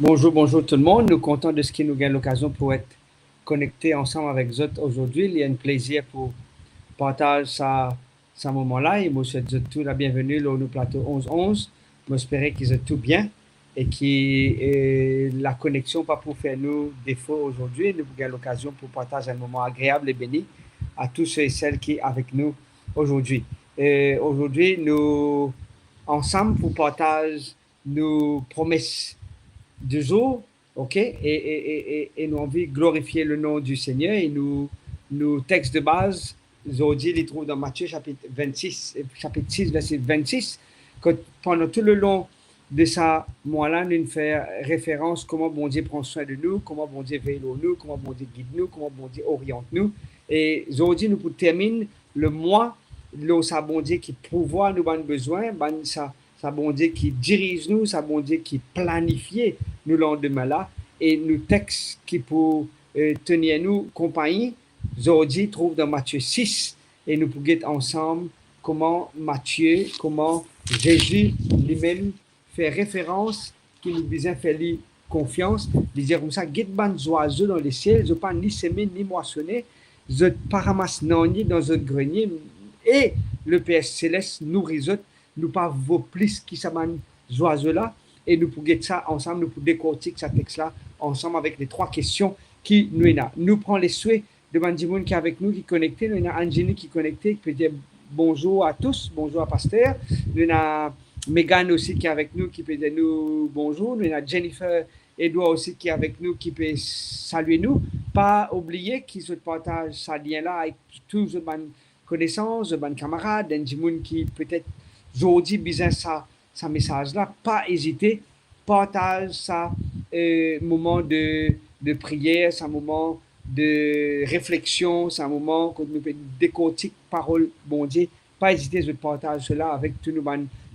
Bonjour, bonjour tout le monde. Nous comptons de ce qui nous gagne l'occasion pour être connectés ensemble avec vous aujourd'hui. Il y a un plaisir pour partager ce moment-là. Et moi, je souhaite tout la bienvenue là, au plateau 11-11. J'espère qu'ils sont tout bien et que la connexion pas pour faire nous défaut aujourd'hui. Nous avons l'occasion pour partager un moment agréable et béni à tous ceux et celles qui sont avec nous aujourd'hui. Aujourd'hui, nous, ensemble, pour partager nos promesses du jour, ok, et nous envie de glorifier le nom du Seigneur et nous textes de base, aujourd'hui, les trouve dans Matthieu chapitre 26, chapitre 6, verset 26, que pendant tout le long de ça, moi-là, nous faisons référence comment bon Dieu prend soin de nous, comment bon Dieu veille sur nous, comment bon Dieu guide nous, comment bon Dieu oriente nous. Et aujourd'hui, nous terminons le mois, là, ça bon Dieu qui pourvoit nos besoins, ça bon Dieu qui dirige nous, ça bon Dieu qui planifie nous lendemain là, et nous textes qui pour tenir nous compagnie, aujourd'hui trouve dans Matthieu 6, et nous pouvons être ensemble comment Matthieu, comment Jésus lui-même fait référence, qui nous disait faire confiance, disait comme ça, guette ban oiseaux dans les ciels, ils n'ont pas ni semé ni moissonné, ils n'ont pas ramassé ni dans un grenier, et le Père Céleste nourrit eux, nous pas vos plus qui s'amènent oiseaux là, et nous pouvons ça ensemble, nous pouvons décortiquer ce texte-là ensemble avec les trois questions qui nous ont. Nous prenons les souhaits de Bandimoun qui est avec nous, qui est connecté. Nous avons Angélique qui est connectée, qui peut dire bonjour à tous, bonjour à Pasteur. Nous avons Megan aussi qui est avec nous, qui peut dire nous bonjour. Nous avons Jennifer Edouard aussi qui est avec nous, qui peut saluer nous. Pas oublier qu'ils se partagent ce lien-là avec tous les connaissances, les camarades, Bandimoun qui peut-être aujourd'hui besoin ça message-là, pas hésiter, partage ça moment de prière, c'est un moment de réflexion, c'est un moment que nous pouvons décortiquer parole, bon Dieu, pas hésiter de partager cela avec tous nos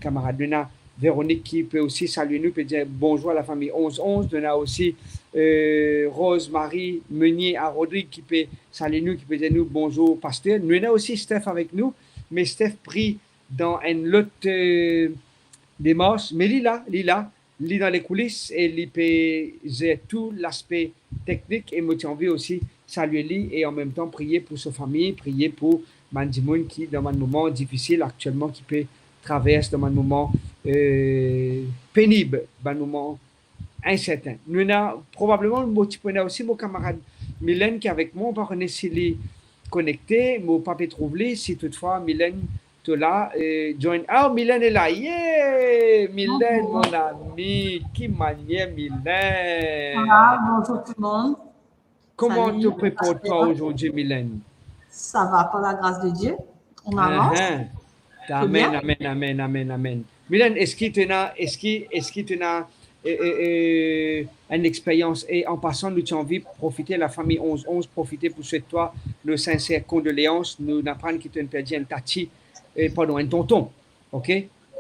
camarades. Nous avons Véronique qui peut aussi saluer nous, peut dire bonjour à la famille 11-11. Nous avons aussi Rose-Marie Meunier à Rodrigue qui peut saluer nous, qui peut dire nous bonjour pasteur. Nous avons aussi Steph avec nous, mais Steph prie dans un autre démarche, mais il est dans les coulisses et il peut tout l'aspect technique et moi j'ai envie aussi saluer lui et en même temps prier pour sa famille, prier pour Mandimoun qui dans un moment difficile actuellement qui peut traverser dans un moment pénible, un moment incertain. Nous avons probablement aussi mon camarade Mylène qui est avec moi, on va reconnaître s'il est connecté, mon papa trouve si toutefois Mylène là, join. Ah, Mylène est là. Yeah! Mylène, mon ami. Qui manière, Mylène. Bonjour tout le monde. Comment tu prépares toi aujourd'hui, Mylène? Ça va, par la grâce de Dieu. On avance. Amen, amen, amen, amen, amen. Mylène, est-ce que tu as une expérience et en passant, nous avons envie de profiter, la famille 11-11, profiter pour souhaiter toi le sincère condoléances. Nous n'apprenons que tu as perdu un tati. Pardon, un tonton, ok?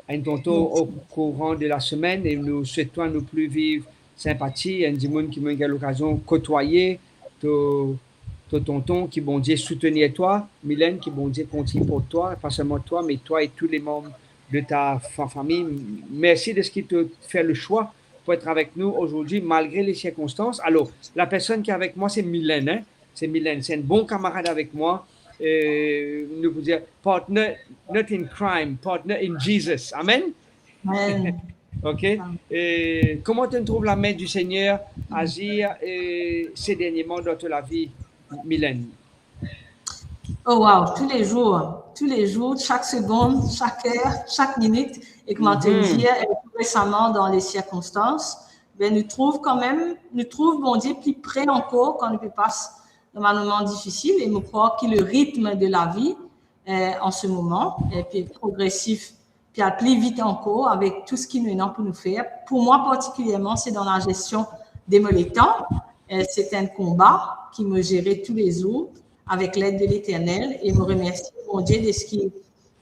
Un tonton au courant de la semaine et nous souhaitons nous plus vivre sympathie, un dimanche qui m'a eu l'occasion de côtoyer ton tonton, qui bon Dieu soutenir toi, Mylène, qui bon Dieu continue pour toi, pas seulement toi, mais toi et tous les membres de ta famille. Merci de ce qui te fait le choix pour être avec nous aujourd'hui, malgré les circonstances. Alors, la personne qui est avec moi, c'est Mylène, hein? C'est Mylène, c'est un bon camarade avec moi. Nous pouvons dire partner not in crime, partner in Jesus. Amen. Amen. Ok. Comment tu trouves la main du Seigneur agir ces derniers mois dans ta vie, Mylène? Oh wow, tous les jours, chaque seconde, chaque heure, chaque minute, et comment te dire, récemment dans les circonstances, ben, nous trouve bon Dieu plus près encore quand nous passons dans un moment difficile et je crois que le rythme de la vie en ce moment est puis progressif, puis à plus vite encore avec tout ce qui nous est pour nous faire. Pour moi particulièrement, c'est dans la gestion des temps. C'est un combat qui me gérait tous les jours avec l'aide de l'Éternel et me remercie mon Dieu de ce qui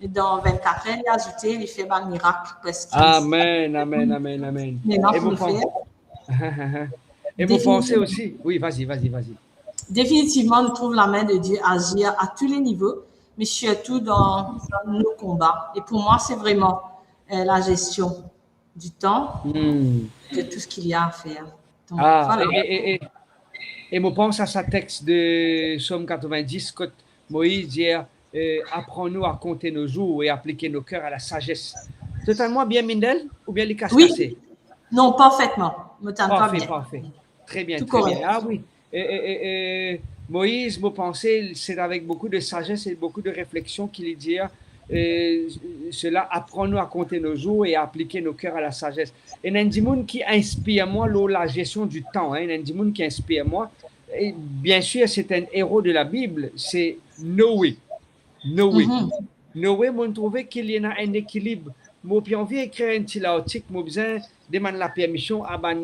dans 24 heures il a ajouté, il fait un miracle parce que amen, amen, amen, amen. Et vous pensez aussi, oui, vas-y. Définitivement, nous trouvons la main de Dieu agir à tous les niveaux, mais surtout dans nos combats. Et pour moi, c'est vraiment la gestion du temps, Hmm. de tout ce qu'il y a à faire. Donc, Ah, voilà. et je pense à sa texte de Somme 90, que Moïse dit, apprends-nous à compter nos jours et appliquer nos cœurs à la sagesse. Totalement bien, Mindel, ou bien les Oui, casse-cassés? non, parfaitement. Me tente pas Parfait, bien. parfait. Très bien, Tout très bien. correct. Ah oui. Moïse, mon pensée, c'est avec beaucoup de sagesse et beaucoup de réflexion qu'il dit, cela, apprends-nous à compter nos jours et à appliquer nos cœurs à la sagesse. Et Nandimoun qui inspire moi la gestion du temps, hein, Nandimoun qui inspire moi. Et bien sûr, c'est un héros de la Bible, c'est Noé. Noé. Mhm. Noé, moi, trouvé qu'il y en a un équilibre. Moi, puis envie d'écrire un petit article, moi, besoin demander la permission à ban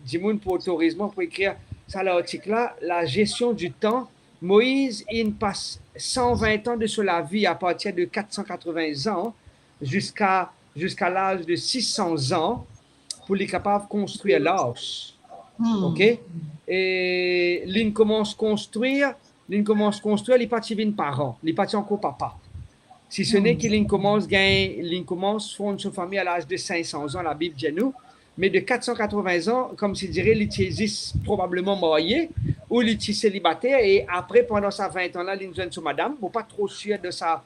Dimoun pour autorisement pour écrire ça l'article-là, la gestion du temps. Moïse, il passe 120 ans de la vie à partir de 480 ans jusqu'à l'âge de 600 ans pour les capables de construire l'arche. OK? Hmm. Et l'une commence à construire, il partit une parent, il partit encore papa. Si ce n'est Hmm. qu'il commence fondre sa famille à l'âge de 500 ans, la Bible dit nous, mais de 480 ans, comme s'il dirait, il était probablement marié ou il était célibataire et après, pendant sa 20 ans-là, il jeune sur madame, bon, pas trop sûr de sa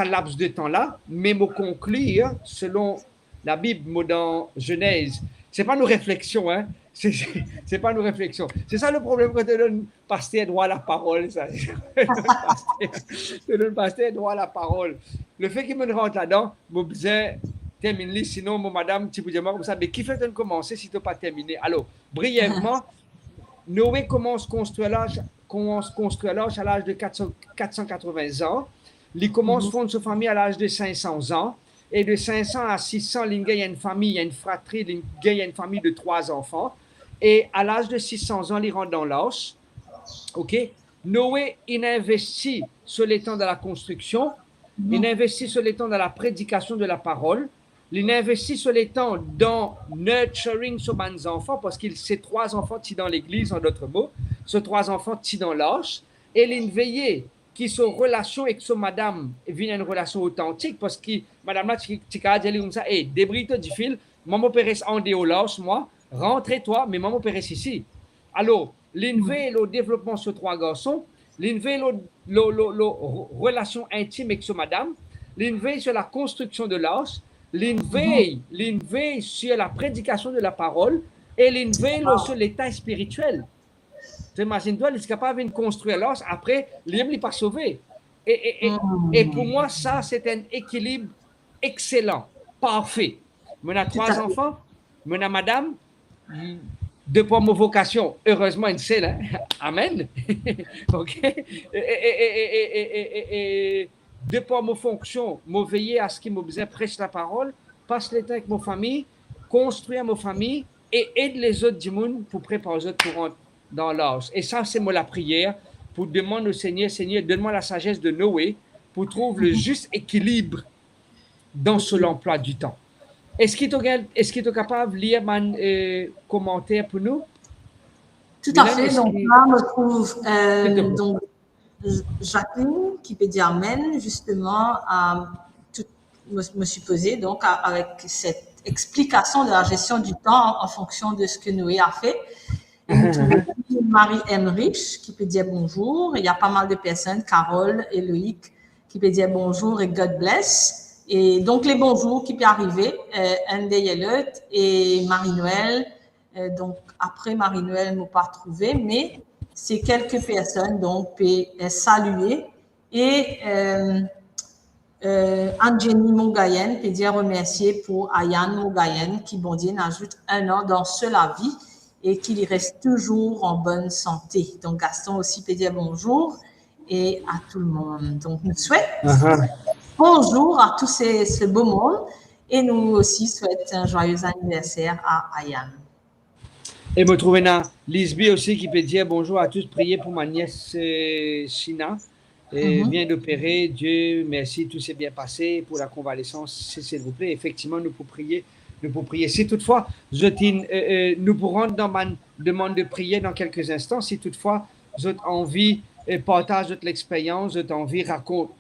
laps de temps-là, mais me conclure, selon la Bible, dans Genèse, c'est pas nos réflexions, hein, c'est pas nos réflexions. C'est ça le problème quand tu donnes pasteur droit à la parole. Ça. Tu donnes pasteur droit à la parole. Le fait qu'il me rentre là-dedans, je me disais, termine-le, sinon, mon madame, tu peux dire, comme ça, mais qui fait de commencer si tu n'as pas terminé? Alors, brièvement, Noé commence à construire l'arche à l'âge de 480 ans. Il commence à fondre sa famille à l'âge de 500 ans. Et de 500 à 600, il y a une famille, il y a une fratrie, il y a une famille de 3 enfants. Et à l'âge de 600 ans, il rentre dans l'arche. OK? Noé, il investit sur les temps de la construction, il investit sur les temps de la prédication de la parole, il investit sur les temps dans nurturing sur mes enfants, parce qu'il ses 3 enfants qui dans l'église, en d'autres mots, ces 3 enfants qui dans l'arche, et il veillait qui sont relation avec son madame vient une relation authentique, parce que madame là, tu as dit comme ça, hey, débris-toi du fil, maman Pérez en déo l'arche, moi, rentrez-toi, mais maman Pérez ici. Alors, l'invé le développement sur 3 garçons, l'invé le relation intime avec son madame, l'invé sur la construction de l'arche, l'invé sur la prédication de la parole et l'invé sur l'état spirituel. Imagine-toi, il est capable de construire l'arche, après, l'homme n'est pas sauvé. Et pour moi, ça, c'est un équilibre excellent, parfait. On a Tout 3 à fait. enfants, on a madame, de par ma vocation, heureusement, une seule, hein? Amen. OK? Et de par ma fonction, je veiller à ce qu'il me disait, prêche la parole, passe le temps avec ma famille, construire ma famille et aide les autres du monde pour préparer les autres pour rentrer dans l'âge. Et ça, c'est moi la prière pour demander au Seigneur, Seigneur, donne-moi la sagesse de Noé pour trouver le juste équilibre dans ce emploi du temps. Est-ce que tu es capable de lire mon commentaire pour nous? Tout à Mylène, fait. Donc que... là, on trouve S'il te plaît. donc, Jacqueline qui peut dire Amen, justement, me supposer, donc, avec cette explication de la gestion du temps en fonction de ce que Noé a fait. Et nous trouvons Marie Emmerich qui peut dire bonjour. Il y a pas mal de personnes, Carole et Loïc, qui peut dire bonjour et God bless. Et donc, les bonjours qui peuvent arriver, Anne Yelot et Marie-Noël. Donc, après Marie-Noël, nous pas trouvé, mais c'est quelques personnes, donc, peuvent saluer. Et Anjeni Mogayen peut dire remercier pour Ayane Mogayen qui, bon Dieu, ajoute 1 an dans cela vie et qu'il reste toujours en bonne santé. Donc, Gaston aussi peut dire bonjour et à tout le monde. Donc, nous souhaitons bonjour à tous ce beau monde et nous aussi souhaitons un joyeux anniversaire à Ayane. Et me trouver là, Lisby aussi qui peut dire bonjour à tous, priez pour ma nièce China. Vient d'opérer, Dieu merci, tout s'est bien passé pour la convalescence, s'il vous plaît. Effectivement, nous pouvons prier. Si toutefois, nous pourrons dans ma demande de prier dans quelques instants. Si toutefois, vous avez envie, partage votre expérience, vous avez envie, raconte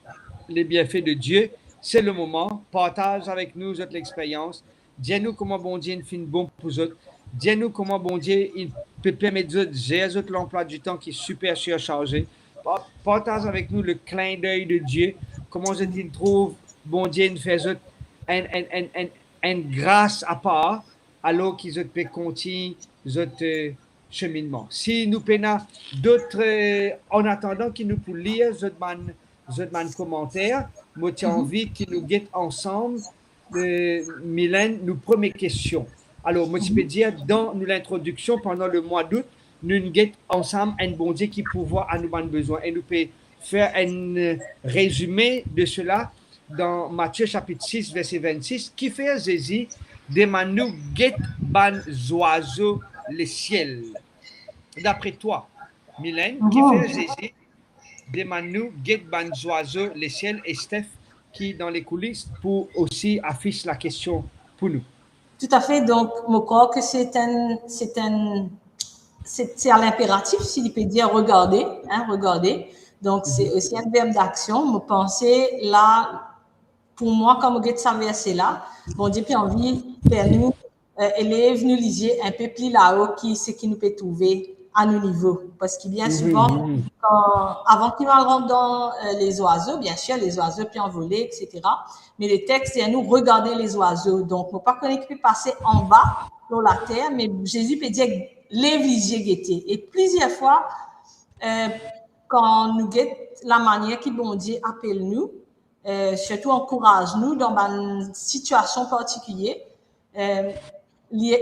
les bienfaits de Dieu, c'est le moment. Partage avec nous votre expérience Dis-nous comment bon Dieu est bon pour eux. Dis-nous comment bon Dieu il peut permettre de gérer l'emploi du temps qui est super surchargé. Partage avec nous le clin d'œil de Dieu. Comment je t'y trouve, bon Dieu, nous fait une grâce à part, alors qu'ils peuvent continuer notre cheminement. Si nous peinons d'autres, en attendant qu'ils nous pour lire, d'autres commentaires, moi, j'ai envie qu'ils nous guettent ensemble. Mylène, nos premières questions. Alors, moi, je peux dire, dans l'introduction, pendant le mois d'août, nous guettons ensemble un bon Dieu qui pourvoit à nos besoins. Et nous pouvons faire un résumé de cela dans Matthieu chapitre 6, verset 26, qui fait Jésus, demande-nous, guette ban oiseaux les ciels. D'après toi, Mylène, qui fait Jésus, demande-nous, guette ban oiseaux les ciels, et Steph, qui dans les coulisses, pour aussi afficher la question pour nous. Tout à fait. Donc, je crois que c'est à l'impératif, s'il peut dire regarder, hein, regarder. Donc, c'est aussi un verbe d'action. Me penser là, pour moi, comme vous ce verset-là, bon Dieu a envie de nous, élèves, nous lisiez un peu plus là-haut ce qui nous peut trouver à nos niveaux. Parce qu'il bien souvent, avant qu'il rentre dans les oiseaux, bien sûr, les oiseaux peuvent envoler, etc. Mais le texte, c'est à nous regarder les oiseaux. Donc, on ne peut pas connaître qui peut passer en bas, dans la terre, mais Jésus peut dire les lisiez guetter. Et plusieurs fois, quand nous guettons la manière que bon Dieu appelle nous, surtout encourage nous dans une situation particulière,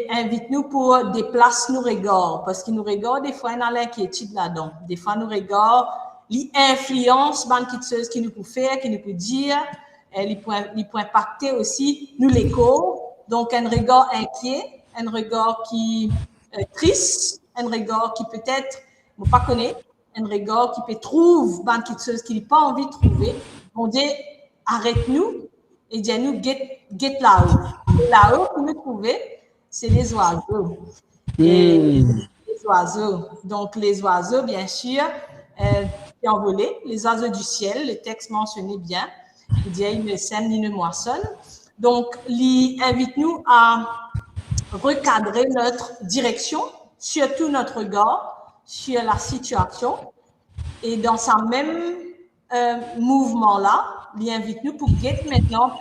invite nous pour déplacer nos regards, parce qu'il nous regarde des fois, il y a l'inquiétude là-dedans. Des fois, nous regarde, il influence quelque chose qui nous peut faire, qui nous peut dire, il peut impacter aussi nous l'écho. Donc, un regard inquiet, un regard qui est triste, un regard qui peut-être, ne pas connaître, un regard qui peut trouver quelque chose qu'il n'a pas envie de trouver. On dit, arrête-nous et dis-nous, get là-haut. Et là-haut, pour nous trouver, c'est les oiseaux. Les oiseaux. Donc, les oiseaux, bien sûr, qui ont volé, les oiseaux du ciel, le texte mentionnait bien. Il dit, ils ne sèment ni ne moissonnent. Donc, il invite-nous à recadrer notre direction, surtout notre regard sur la situation. Et dans ce même mouvement-là, il invite-nous pour guetter maintenant,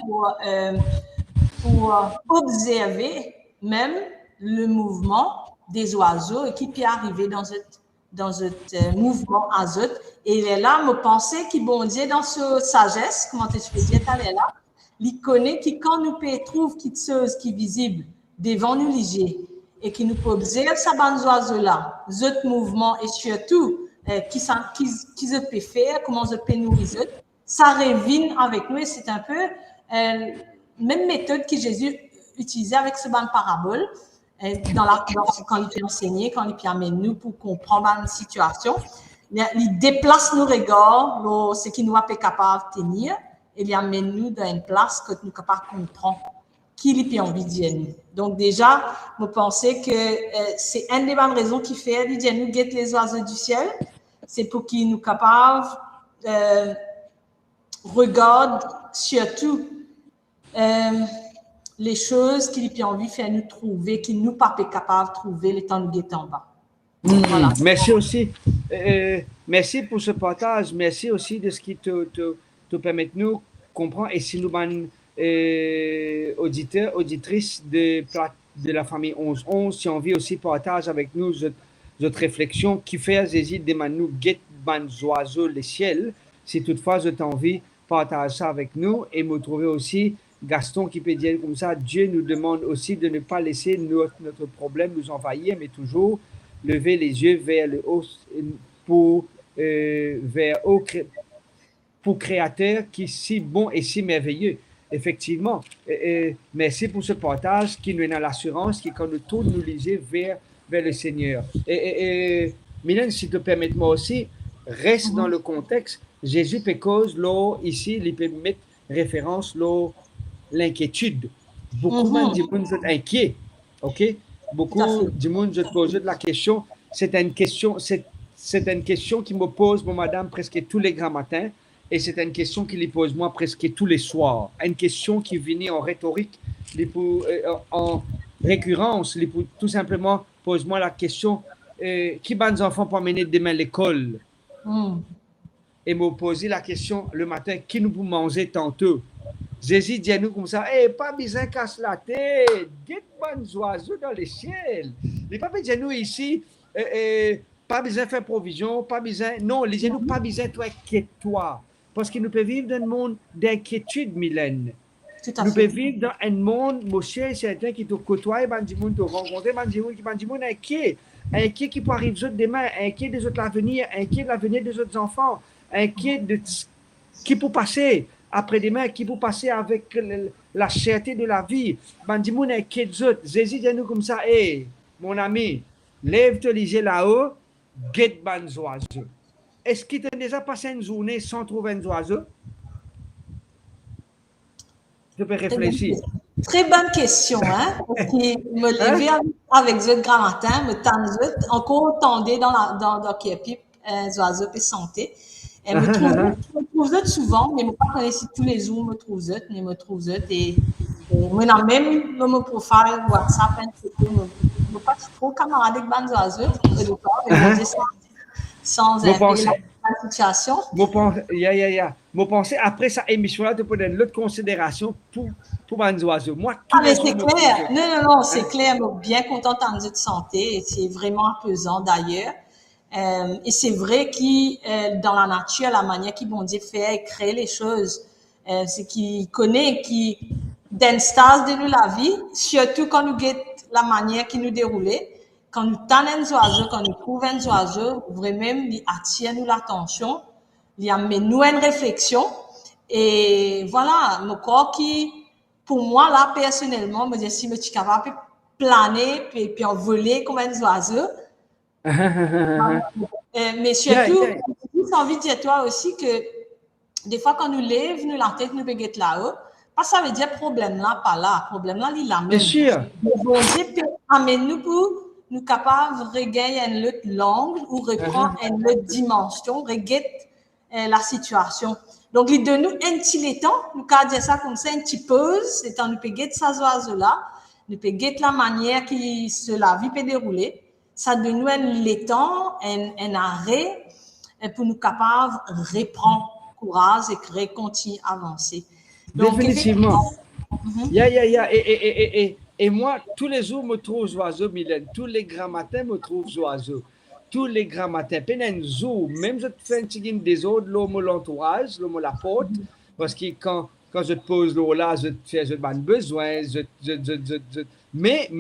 pour observer même le mouvement des oiseaux et qui peut arriver dans ce mouvement azote. Et il est là, me penser qu'il bon Dieu dans sa sagesse, comment tu peux dire, elle est là, il connaît qui quand nous trouve quelque chose qui est visible devant nous léger et qui nous peut observer ça bande oiseaux là, ce mouvement et surtout qui se peut faire, comment se peut nourrir, ça revient avec nous et c'est un peu même méthode que Jésus utilisait avec ce bande parabole quand il peut enseigner, quand il peut amener nous pour comprendre une situation. Il déplace nos regards, ce qui nous a pas capable de tenir, et il amène nous dans une place que nous sommes capables de comprendre qui il a envie de dire nous. Donc déjà, je pense que c'est une des bonnes raisons qui fait de dire nous guetter les oiseaux du ciel, c'est pour qu'ils nous capables regarder surtout les choses qu'il a envie de faire nous trouver, qu'il nous pas capable de trouver le temps de guetter en bas. Voilà. Merci aussi. Merci pour ce partage. Merci aussi de ce qui te permet de nous comprendre. Et si nous sommes auditeurs, auditrices de la famille 11-11, si on veut aussi partage avec nous notre réflexion qui fait Jésus demande nous guette ban oiseaux les ciels. Si toutefois vous avez envie partage ça avec nous et me trouver aussi Gaston qui peut dire comme ça, Dieu nous demande aussi de ne pas laisser notre problème nous envahir, mais toujours lever les yeux vers le haut pour Créateur qui est si bon et si merveilleux. Effectivement, merci pour ce partage qui nous donne l'assurance qui quand nous tourne nous liser vers le Seigneur. Mylène, si tu permets moi aussi, reste dans le contexte. Jésus peut cause là ici, il peut mettre référence là l'inquiétude. Beaucoup de monde sont inquiets, ok? Beaucoup de monde se pose la question. C'est une question qui me pose, mon madame, presque tous les grands matins. et c'est une question qu'il pose moi presque tous les soirs. Une question qui venait en rhétorique, en récurrence, tout simplement pose-moi la question qui va nos enfants pour amener demain à l'école? Et me poser la question le matin, qui nous pour manger tantôt? Jésus dit à nous comme ça, hey, pas besoin de casser la tête, guette bonnes oiseaux dans les ciels. Les papas disent à nous ici, pas besoin de faire provision, pas besoin, non, les nous pas besoin de toi inquiète-toi. Parce que nous pouvons vivre dans un monde d'inquiétude, Mylène. Nous pouvons vivre dans un monde, mon cher, certain qui te côtoie, qui te rencontre, qui te inquiet. Inquiet qui peut arriver demain, inquiet des autres l'avenir, inquiet de l'avenir des autres enfants, inquiet de qui peut passer après-demain, qui peut passer avec la cherté de la vie. Bandimoun inquiet des autres. Jésus dit nous comme ça, hey, mon ami, lève-toi les yeux là-haut, guette ban oiseaux. Est-ce qu'il t'a déjà passé une journée sans trouver un oiseau? Je peux réfléchir. Très bonne question, hein? Me lever avec eux grand matin, me tendre encore tendez dans qui pipe, oiseaux et santé. Et me trouve souvent, mais me pas connaître tous les jours, me trouve mais me trouve et moi dans même mon profil WhatsApp, me pas trop camarade avec ban oiseaux, mais sans la situation. Moi, penser après cette émission-là, tu peux donner l'autre considération pour les oiseaux. Moi, mais c'est clair. Non, c'est clair. Je suis bien contente de santé. C'est vraiment apaisant d'ailleurs. Et c'est vrai que dans la nature, la manière qu'ils bon Dieu fait et créer les choses, c'est qu'il connaît, qui d'instance de nous la vie, surtout quand nous guette la manière qui nous déroulait. Quand nous tannons un oiseau, quand nous trouvons un oiseau, vraiment, il attire nous l'attention, il amène nous une réflexion. Et voilà, mon corps qui, pour moi, là, personnellement, me dit si je suis capable de planer, puis voler comme un oiseau. Mais surtout, j'ai envie de dire toi aussi que des fois, quand nous lèvons, nous la tête, nous peut être là-haut. Pas ça veut dire problème là, pas là. Problème là, il l'amène. Bien sûr. Bon Dieu peut amener nous pour nous capables de regagner une autre langue ou reprendre une autre dimension, regarder la situation. Donc, il donne nous un petit temps, nous pouvons dire ça comme ça, un petit pause, et nous pouvons guetter ces oiseaux-là, nous pouvons guetter la manière que la vie peut dérouler. Ça donne nous un temps, un arrêt, pour nous capables de reprendre courage et continuer à avancer. Donc, définitivement. Et moi, tous les jours, je me trouve oiseau, Mylène. Tous les grands matins, je me trouve oiseau. Tous les grands matins. Pendant jour, même je te fais un petit des autres, l'homme l'entourage, l'homme la porte, parce que quand je te pose l'eau là, je te fais un besoin, mais,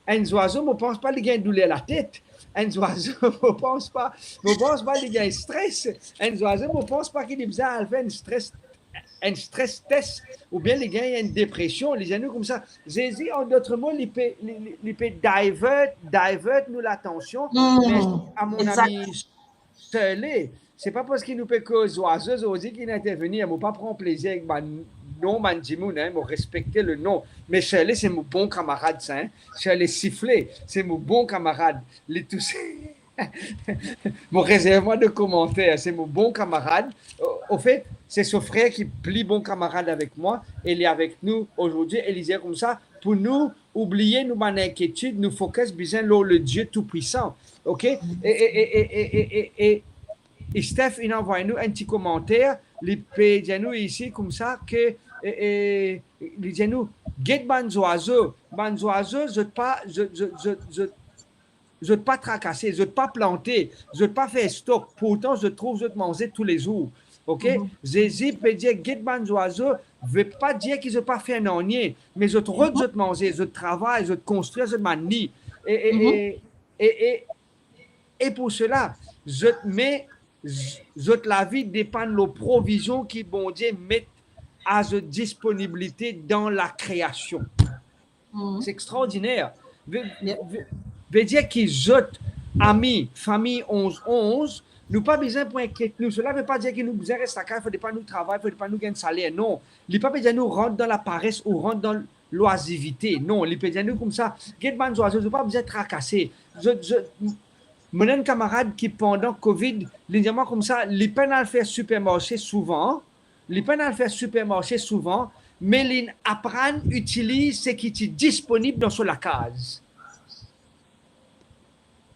un oiseau, je ne pense pas qu'il y a douleur à la tête. Un oiseau, je ne pense pas qu'il y a un stress. Un oiseau, je ne pense pas qu'il y a un stress test, ou bien les gars, il y a une dépression, les gens comme ça. Jésus, en d'autres mots, il peut divert nous l'attention, mais à mon ami, c'est pas parce qu'il nous peut causer oiseaux, aussi qu'il intervenir, il ne pas prendre plaisir avec mon nom, Manjimoun, il respecter le nom. Mais Shirley, c'est mon bon camarade, ça. Hein? Shirley sifflé, c'est mon bon camarade. Les tous. Mon réservoir de commentaires, c'est mon bon camarade. Au fait, c'est ce frère qui plie bon camarade avec moi. Il est avec nous aujourd'hui, Élisée, comme ça, pour nous oublier nos inquiétudes, nous focus bien le Dieu Tout-Puissant. OK? Et Steph, il envoie nous un petit commentaire. Il peut dire nous ici, comme ça, que il dit nous, get ban oiseaux, je ne veux pas tracasser, je ne veux pas planter, je ne veux pas faire stock. Pourtant, je trouve, je te manger tous les jours. OK? Jésus peut dire, guide ban oiseau, ne veut pas dire qu'il ne veut pas faire un onier, mais je te manger, je travaille, je te construis, je te manie. Et pour cela, la vie dépend de la provision que bon Dieu met à sa disponibilité dans la création. C'est extraordinaire. Veut dire qu'ils ont amis, famille 11-11, nous pas besoin pour inquiéter nous. Cela ne veut pas dire que nous besoin rester à casa, il ne faut pas nous travailler, il ne faut pas nous gagner un salaire. Non. Il ne peut pas dire nous rentre dans la paresse ou rentre dans l'oisivité. Non. Il peut dire nous comme ça, get ban oiseau, je ne pas besoin de tracasser. Mon camarade qui, pendant Covid, linéairement comme ça, les peines à faire supermarché souvent, mais ils apprennent, utilisent ce qui est disponible dans la case.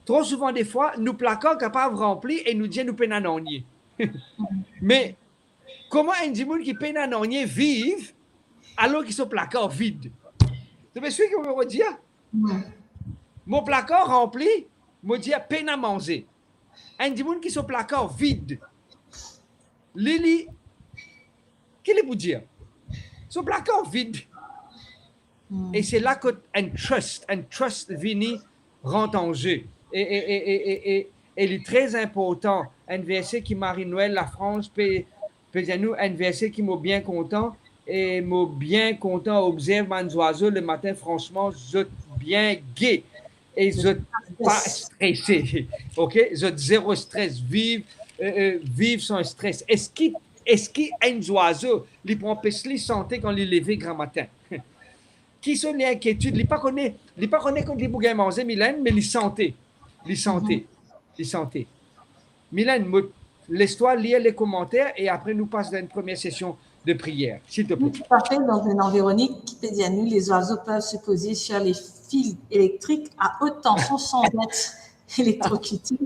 Trop souvent, des fois, nous placards capables remplis et nous disons nous peine à nonier. Mais comment un dimanche qui peine à nonier vivent alors qu'ils sont placards vides? Tu me suis que je veux dire? Mon placard rempli, me dit peine à manger. Un dimanche qui sont placard vide. Lili, qu'est-ce que vous dire? Son placard vide. Et c'est là qu'un trust vini rentre en jeu. Et il est très important. Un verset qui Marie-Noël, la France, peut dire nous, un verset qui m'a bien content. Et m'a bien content observe mes oiseaux le matin, franchement, je bien gai. Et je pas stressé. OK? Je zéro stress. Vive sans stress. Est-ce qu'un oiseau, il prend pesli santé quand il est levé grand matin? Qui sont les inquiétudes? Il ne pas connaît quand il bouge manger, Mylène, mais il santé. Mylène, laisse-toi lire les commentaires et après nous passons dans une première session de prière, s'il te plaît. Tout à fait. Dans un environnement qui peut dire nous, les oiseaux peuvent se poser sur les fils électriques à haute tension sans être électrocutés.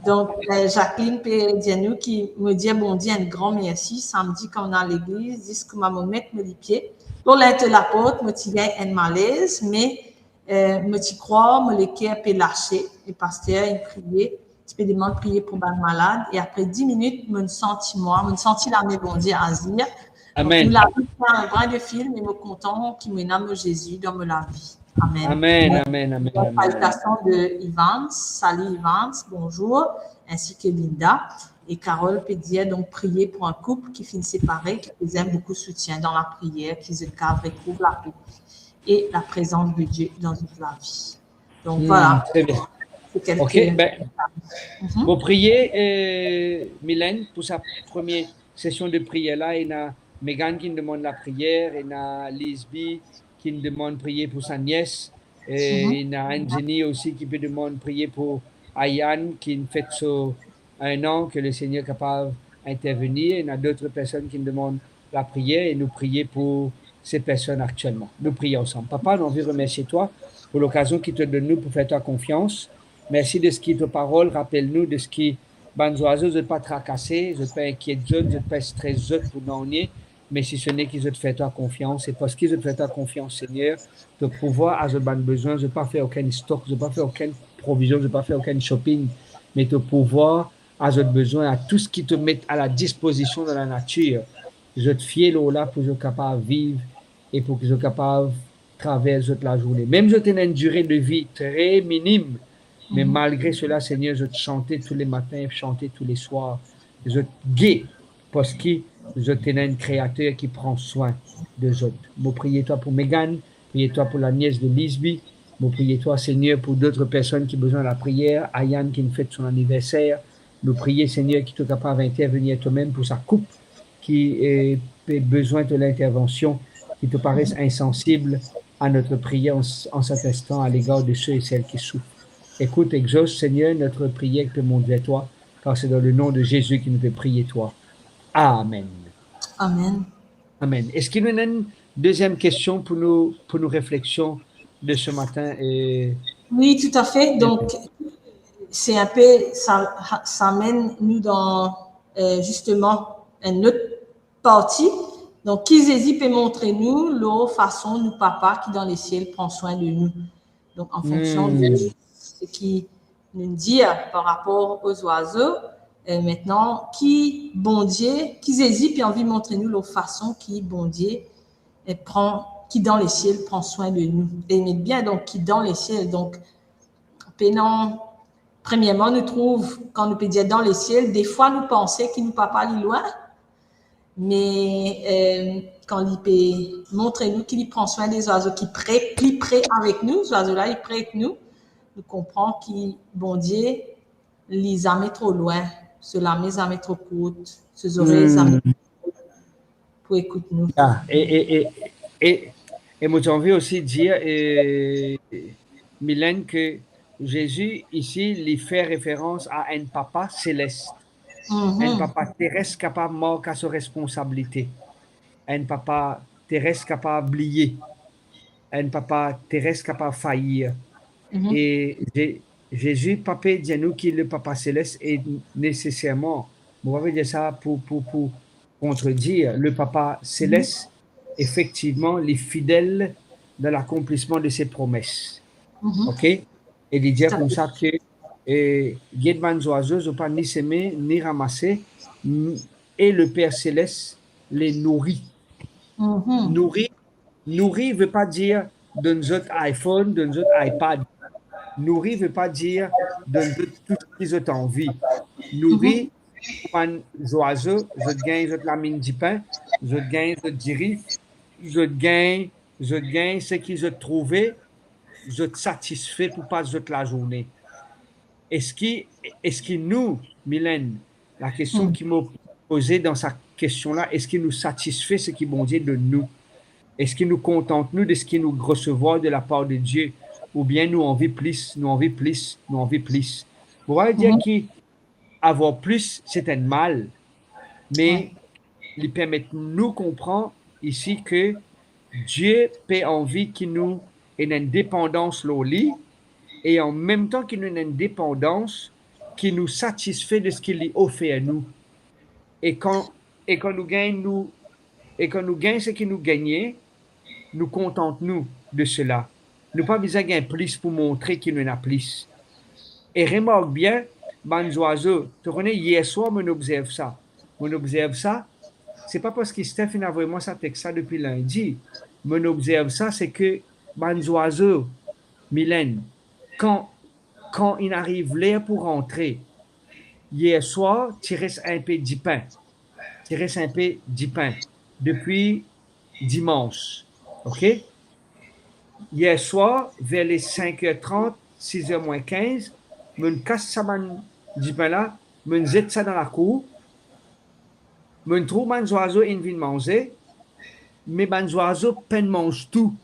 Donc, Jacqueline Pédianou qui me dit bon Dieu, un grand merci. Samedi, quand on est à l'église, dit que maman mettre me les pieds. Pour l'être la porte, me tiens un malaise, mais me t'y crois, me les cœurs peut lâcher. Le pasteur, il priait. Tu peux demander de prier pour un malade. Et après 10 minutes, me senti la main bon Dieu à dire. Amen. Nous l'avons fait un brin de film et me content qui me nomme Jésus dans la vie. Amen. Amen, amen, amen. Salutation de Ivans. Salut Ivans, bonjour. Ainsi que Linda. Et Carole peut dire donc prier pour un couple qui finit séparé, qui aiment beaucoup de soutien dans la prière, qui se retrouvent la paix et la présence de Dieu dans toute la vie. Donc voilà. Très bien. Ok, vous priez, Mylène, pour sa première session de prière là. Il y a Megan qui nous demande la prière, il y a Lisby qui nous demande de prier pour sa nièce, il y a Anjani aussi qui peut demander de prier pour Ayane qui fait un an que le Seigneur est capable d'intervenir. Il y a d'autres personnes qui nous demandent la prière et nous prier pour ces personnes actuellement. Nous prions ensemble. Papa, nous voulons remercier toi pour l'occasion qui te donne nous pour faire ta confiance. Merci de ce qui est ta parole. Rappelle-nous de ce qui, ban oiseaux, je ne pas tracasser, je ne pas inquiéter, je ne pas stresser pour nous, mais si ce n'est qu'ils te fait ta confiance, et parce qu'ils te fait ta confiance, Seigneur, de pouvoir, à ce ban besoin, je ne pas faire aucun stock, je ne pas faire aucune provision, je ne pas faire aucun shopping, mais de pouvoir, à ce besoin, à tout ce qui te met à la disposition de la nature. Je te fie là pour que je sois capable de vivre et pour que je sois capable de traverser la journée. Même je tenais une durée de vie très minime, mais malgré cela, Seigneur, je te chantais tous les matins, chantais tous les soirs. Je te guide parce que je tenais un créateur qui prend soin des autres. Je prie toi pour Megan, priez toi pour la nièce de Lisby. Je prie toi, Seigneur, pour d'autres personnes qui ont besoin de la prière. Ayane qui fête son anniversaire. Nous prions, Seigneur, qui est capable d'intervenir toi-même pour sa coupe qui a besoin de l'intervention, qui te paraissent insensibles à notre prière en s'attestant à l'égard de ceux et celles qui souffrent. Écoute, exauce, Seigneur, notre prière que monte vers toi, car c'est dans le nom de Jésus que nous te prier toi. Amen. Amen. Amen. Est-ce qu'il y a une deuxième question pour nos réflexions de ce matin? Oui, tout à fait. Donc, c'est un peu, ça mène nous dans justement une autre partie. Donc, qui Jésus peut montrer nous leur façon, nous, papa, qui dans les ciels prend soin de nous. Donc, en fonction de ce qui nous dit par rapport aux oiseaux, maintenant, qui bon Dieu, qui Jésus peut envie de montrer nous leur façon qui bon Dieu qui dans les ciels prend soin de nous. Et bien, donc, qui dans les ciels, donc, premièrement, nous trouve, quand nous peut dire dans les ciels, des fois, nous pensons qu'il nous papa est loin, mais quand il peut montrer nous qu'il prend soin des oiseaux qui prêt avec nous, ces oiseaux-là, ils prêt avec nous, nous comprenons qu'il, bon Dieu, les a mis trop loin, cela les a mis trop courtes, ces oreilles les a mis trop courtes pour écouter nous. Et moi, j'ai envie aussi de dire, Mylène, que Jésus, ici, il fait référence à un papa céleste, un papa terrestre capable de manquer à sa responsabilité, un papa terrestre capable d'oublier, un papa terrestre capable de faillir. Et Jésus, papa, dit à nous que le papa céleste est nécessairement, on va dire ça pour contredire, le papa céleste, effectivement, les fidèles dans l'accomplissement de ses promesses. OK? Et il dit comme ça que Guédman oiseaux ne pas ni s'aimer, ni ramasser, et le Père céleste les nourrit. Nourrir ne veut pas dire de nos autres iPhone, de nos autres iPad. Nourrir ne veut pas dire de tout ce qu'ils ont envie. Nourrir, un oiseau, je gagne, je la mine du pain, je gagne, je dirais, je gagne ce qu'ils ont trouvé, je te satisfais pour pas toute la journée. Est-ce que nous, Mylène, la question qui m'a posée dans sa question-là, est-ce qu'il nous satisfait ce qui bon Dieu de nous? Est-ce qu'il nous contente, nous, de ce qu'il nous recevoir de la part de Dieu? Ou bien nous envie plus, nous envie plus, nous envie plus? Vous voyez dire qu'avoir plus, c'est un mal. Mais il permet de nous comprendre ici que Dieu a envie qu'il nous ait une indépendance au lit et en même temps qu'il nous ait une indépendance qui nous satisfait de ce qu'il a offert à nous. Et quand nous gagnons ce qu'il nous gagnait, nous contentons-nous de cela. Nous pas besoin de gagner plus pour montrer qu'il nous a plus. Et remarque bien, les oiseaux, tu connais, hier soir, on observe ça. On observe ça, c'est pas parce que Stephen a vraiment ça texte ça depuis lundi. On observe ça, c'est que les oiseaux, Mylène, quand il arrive l'air pour rentrer, hier soir, tu restes un peu du pain. Tu restes un peu du pain depuis dimanche. OK? Hier soir, vers les 5h30, 6h moins 15, je casse ça du pain là, je jette ça dans la cour, je trouve les oiseaux qui viennent manger, mais les oiseaux peine mangent tout.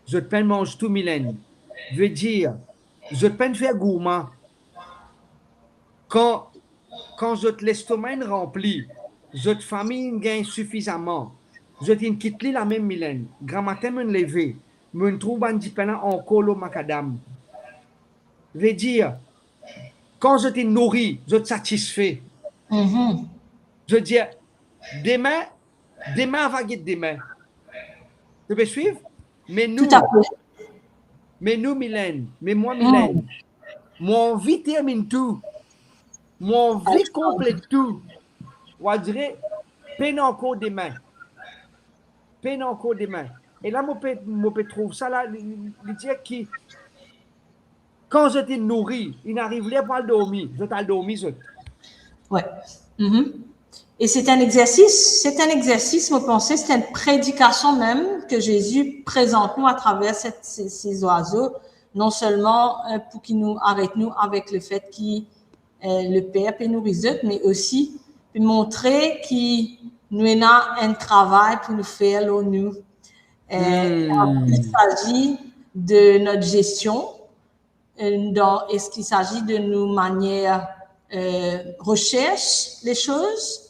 Je peine mange tout, Mylène. Veut dire, je peine faire gourmand. Quand l'estomac rempli, votre famille gagne suffisamment. Je quitte la même Mylène. Grand matin, me lever, me trouve un petit peu en colo macadam. Veut dire, quand je te nourris, je te satisfais. Je veux dire, demain va guider demain. Tu peux suivre? Mais nous, Mylène, Mylène, mon envie termine tout. Mon envie complète tout. On dirait, peine encore demain. Peine encore demain. Et là, je peux trouver ça là, il dit que quand je te nourris, il n'arrive pas à dormir. Je t'ai dormi, je. Ouais. Et c'est un exercice, je pensais, c'est une prédication même que Jésus présente nous à travers ces oiseaux, non seulement pour qu'il nous arrête nous avec le fait qu'il le Père peut nous nourrir, mais aussi pour montrer qu'il nous a un travail pour nous faire là, nous. Il s'agit de notre gestion, est-ce qu'il s'agit de nos manières recherche les choses,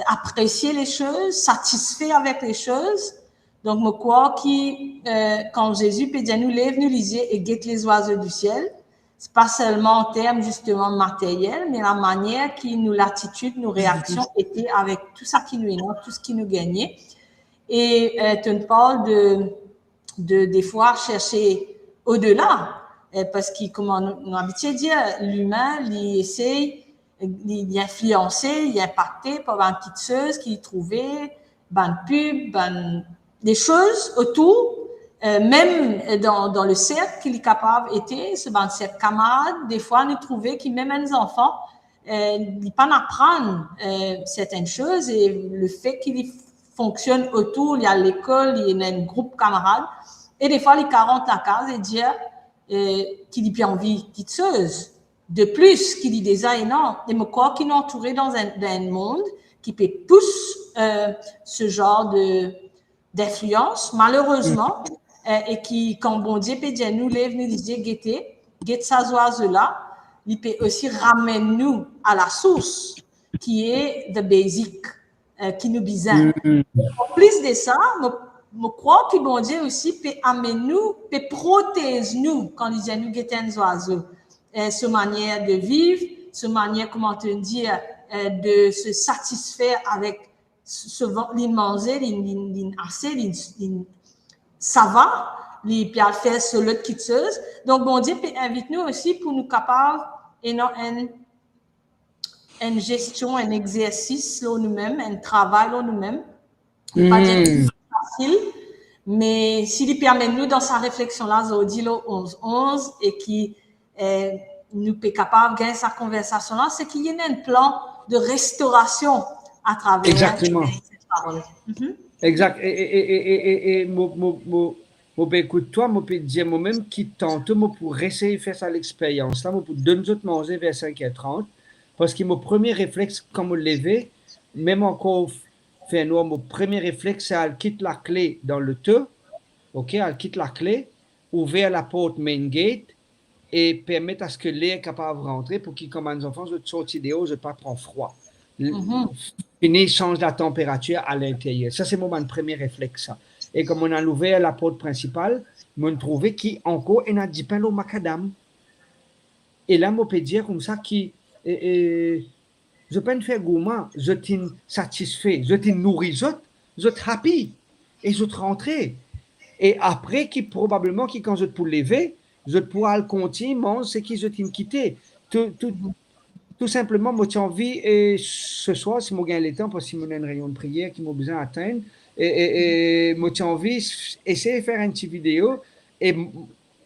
apprécier les choses, satisfaire avec les choses. Donc, je crois que quand Jésus peut dire nous lève, nous lisez et guette les oiseaux du ciel, c'est pas seulement en termes justement matériels, mais la manière qui nous l'attitude, nos réactions étaient avec tout ça qui nous est non, tout ce qui nous gagnait. Et tu parles de des fois chercher au-delà. Parce que, comme on a habitué de dire, l'humain, il essaie, il influencer, il impacter par une petite chose qu'il trouvait, une pub, des choses autour, même dans le cercle qu'il est capable d'être, ce cercle camarade, des fois, nous trouvons que même les enfants, ils peuvent apprendre certaines choses et le fait qu'il fonctionne autour, il y a l'école, il y a un groupe camarade, et des fois, les 40 à casa et dire, qu'il ait envie de chose. De plus, qu'il y des énormes. Et je crois qu'il est entouré dans un monde qui peut pousser ce genre d'influence. Malheureusement, et qui, quand bon Dieu peut dire nous lève, nous disait guetter sa oiseau là, il peut aussi ramener nous à la source qui est the basic, qui nous besoin. En plus de ça, je crois que bon Dieu aussi peut amener nous, peut protéger nous quand il dit nous guetter un oiseau, ce manière de vivre, ce manière, comment te dire, de se satisfaire avec ce manger, assez, ça va, puis à faire ce lot quitteuse. Donc, bon Dieu peut inviter nous aussi pour nous capables une gestion, un exercice là nous-mêmes, un travail là nous-mêmes. Pas dire facile, mais s'il permet nous dans sa réflexion là, aujourd'hui le 11-11 et qui nous peut capable de gagner sa conversation là, c'est qu'il y a un plan de restauration à travers cette parole. Exact. Et écoute, toi, je peux dire moi-même qui tente, pour essayer de faire ça l'expérience là, pour donner autres manger vers 5h30, parce que mon premier réflexe, quand je me levais, même encore fait noir, mon premier réflexe, c'est à quitter la clé dans le teu, ok, à quitter la clé, ouvrir la porte main gate, et permettre à ce que l'air est capable de rentrer pour qu'ils, comme les enfants, je sortent dehors, je ne pas prendre froid. Fini, change la température à l'intérieur. Ça, c'est mon premier réflexe. Et comme on a ouvert la porte principale, on trouvait qu'il encore un a 10 pains au macadam. Et là, on peut dire comme ça que je peux faire gourmand, je t'ai satisfait, je t'ai nourri, je t'ai happy. Et je t'ai rentré. Et après, qui probablement, quand je te lever, je pourrais le continuer, manger ce que je t'ai quitté. Tout simplement, moi, j'ai envie, et ce soir, si je gagne le temps, parce que j'ai une réunion de prière qui m'a besoin d'atteindre, et moi, j'ai envie d'essayer de faire une petite vidéo et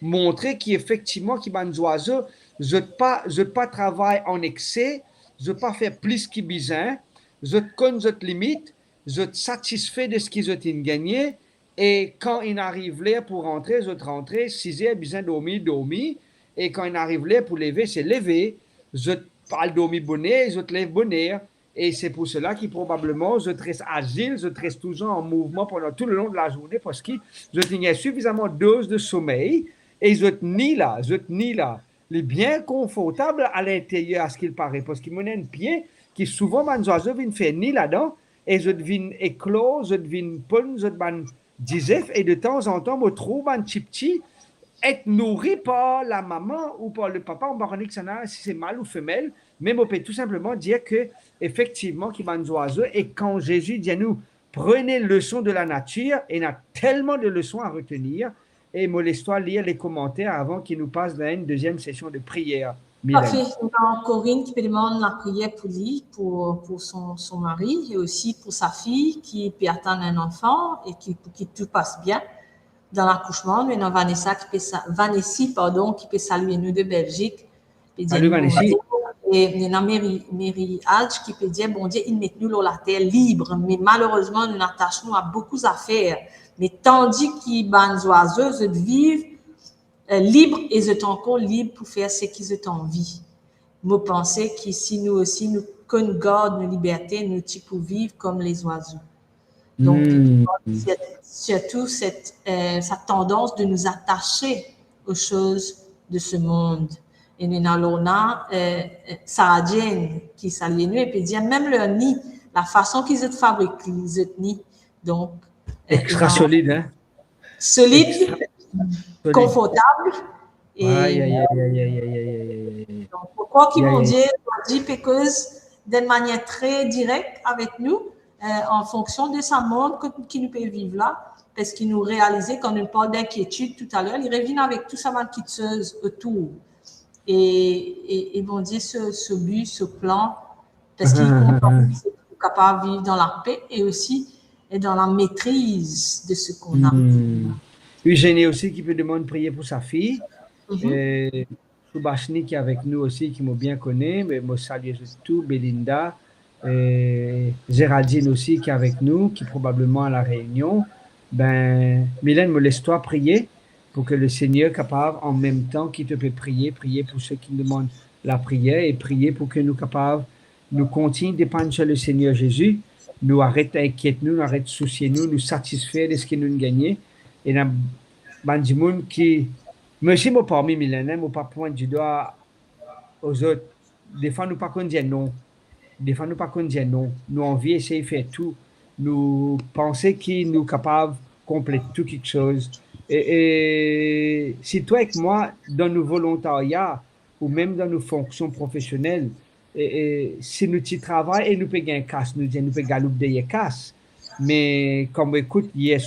montrer qu'effectivement, qu'il y a des oiseaux, je ne pas travailler en excès, je ne pas faire plus qu'il besoin, je connais cette limite, je te satisfais de ce que je t'ai gagné, et quand il arrive là pour rentrer, je te rentre, 6h, besoin de dormir, et quand il arrive là pour lever, c'est lever, je parle dormir bonheur, je te lève bonheur. Et c'est pour cela que probablement je reste agile, je reste toujours en mouvement pendant tout le long de la journée parce que je tenais suffisamment de doses de sommeil et je tenais là. Il est bien confortable à l'intérieur à ce qu'il paraît parce qu'il me donne un pied qui souvent, je viens faire ni là-dedans et je deviens éclos, je deviens pun, je deviens disef et de temps en temps, je me trouve un petit être nourri par la maman ou par le papa, on va reconnaître que ça n'a, si c'est mâle ou femelle, mais on peut tout simplement dire que effectivement, qu'il y a des oiseaux, et quand Jésus dit à nous, prenez leçon de la nature, et il y a tellement de leçons à retenir, et moi laisse-toi lire les commentaires avant qu'il nous passe dans une deuxième session de prière. Parfait. Corinne qui peut demander la prière pour lui, pour son mari, et aussi pour sa fille qui peut attendre un enfant, et pour que tout passe bien dans l'accouchement. Nous avons Vanessa qui peut saluer nous de Belgique. Salut Vanessa. Et nous avons Mary Hadj qui peut dire, bon Dieu, il met nous sur la terre libre, mais malheureusement, nous attachons à beaucoup d'affaires. Mais tandis qu'ils les oiseaux vivent libre et ils sont encore libres pour faire ce qu'ils ont envie. Je pense que si nous aussi, nous gardons nos libertés, nous pouvons vivre comme les oiseaux. Donc, surtout cette tendance de nous attacher aux choses de ce monde. Et nous avons là, Sarah Jane qui salue nous et puis dire même leur nid, la façon qu'ils ont fabriqué les nids. Donc, extra solide, hein? Solide, confortable. Et donc, pourquoi qu'ils vont dire parce d'une manière très directe avec nous, en fonction de sa monde qui nous peut vivre là, parce qu'il nous réalisait quand on parle d'inquiétude tout à l'heure, il revient avec tout ça quitteuse autour. Et bon Dieu, ce but, ce plan, parce qu'il est capable de vivre dans la paix et aussi dans la maîtrise de ce qu'on a. Eugénie aussi qui peut demander de prier pour sa fille. Soubachni qui est avec nous aussi, qui m'a bien connu, mais moi salue tout, Belinda. Géraldine aussi qui est avec nous, qui est probablement à la réunion. Mylène, me laisse-toi prier pour que le Seigneur est capable en même temps qu'il te peut prier pour ceux qui demandent la prière et prier pour que nous capables, nous continuons de dépendre sur le Seigneur Jésus, nous arrête d'inquiéter nous arrête de soucier nous satisfaire de ce que nous gagnons et du monde qui, monsieur, moi, parmi millénaires, moi, pas pointe du doigt aux autres. Des fois, nous pas qu'on dit non. Des fois, nous pas qu'on dit non. Nous envie essayer de faire tout. Nous penser qu'ils nous capables de compléter tout quelque chose. Et si toi et moi, dans nos volontariats ou même dans nos fonctions professionnelles, si nous y travaillons et nous payons un casse, nous disons, nous payons galoupe de casse. Mais comme écoute, hier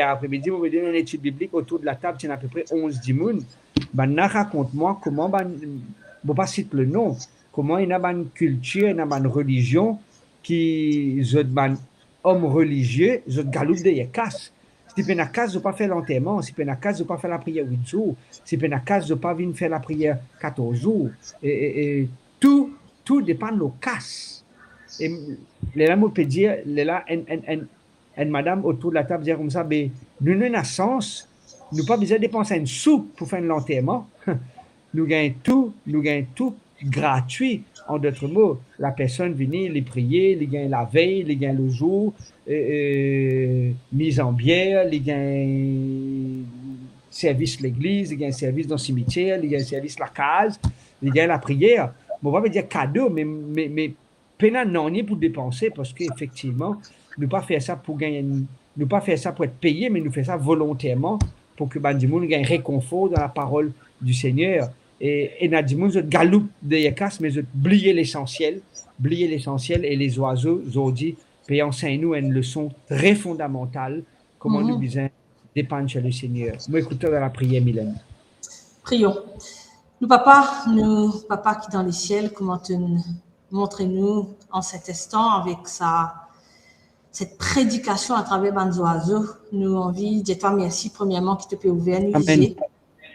après-midi, on m'a donné une étude biblique autour de la table, il y a à peu près 11 dimoun. Ben, raconte-moi comment, ben, bon, pas cite le nom, comment il y a une culture, il y a une religion qui, un homme religieux, je galoupe de casse. Si tu n'as pas de pas faire l'enterrement, si tu n'as pas de pas faire la prière 8 jours, si tu n'as pas de pas venir faire la prière 14 jours, et tout dépend de nos casses. Et les là, on peut dire, les là, une madame autour de la table dire comme ça, ben, nous n'avons pas sens, nous pas besoin de dépenser une soupe pour faire l'enterrement. Nous gagnons tout gratuit. En d'autres mots, la personne vient les prier, les gagne la veille, les gagne le jour, mise en bière, les gagne service l'église, les gagne service dans le cimetière, les gagne service la case, les gagne la prière. Bon, on va dire cadeau, mais peine non pour dépenser parce qu'effectivement, nous pas faire ça pour gagner, nous pas faire ça pour être payé, mais nous faire ça volontairement pour que du monde gagne réconfort dans la parole du Seigneur. Et n'a dit monde galoupe de yakas, mais oublier l'essentiel, et les oiseaux aujourd'hui payant nous une leçon très fondamentale comment nous besoin dépendre chez le Seigneur. Moi, écoutez dans la prière, Mylène. Prions. Nous, papa qui est dans les ciels, comment te montrez-nous en cet instant avec cette prédication à travers les oiseaux. Nous envie de toi merci premièrement qui te peut ouvrir nous les